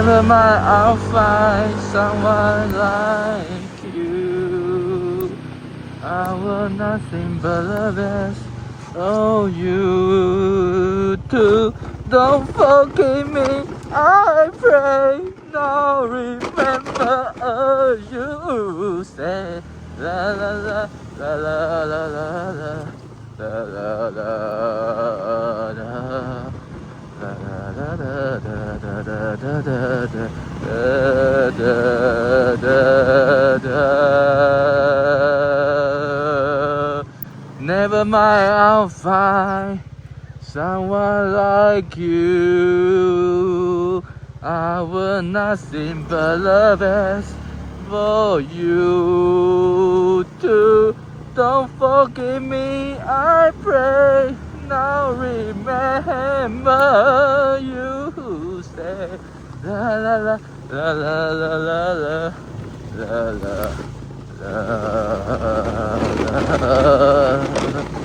Never mind, I'll find someone like you. I want nothing but the best. Oh, you too. Don't forget me, I pray. Now remember you say la la la la la la la la la la la. Da, da, da, da, da, da, da, da, da, da, da. Never mind, I'll find someone like you. I want nothing but the best for you too. Don't forget me, I pray. Now remember you say la la la la la la la la la la la la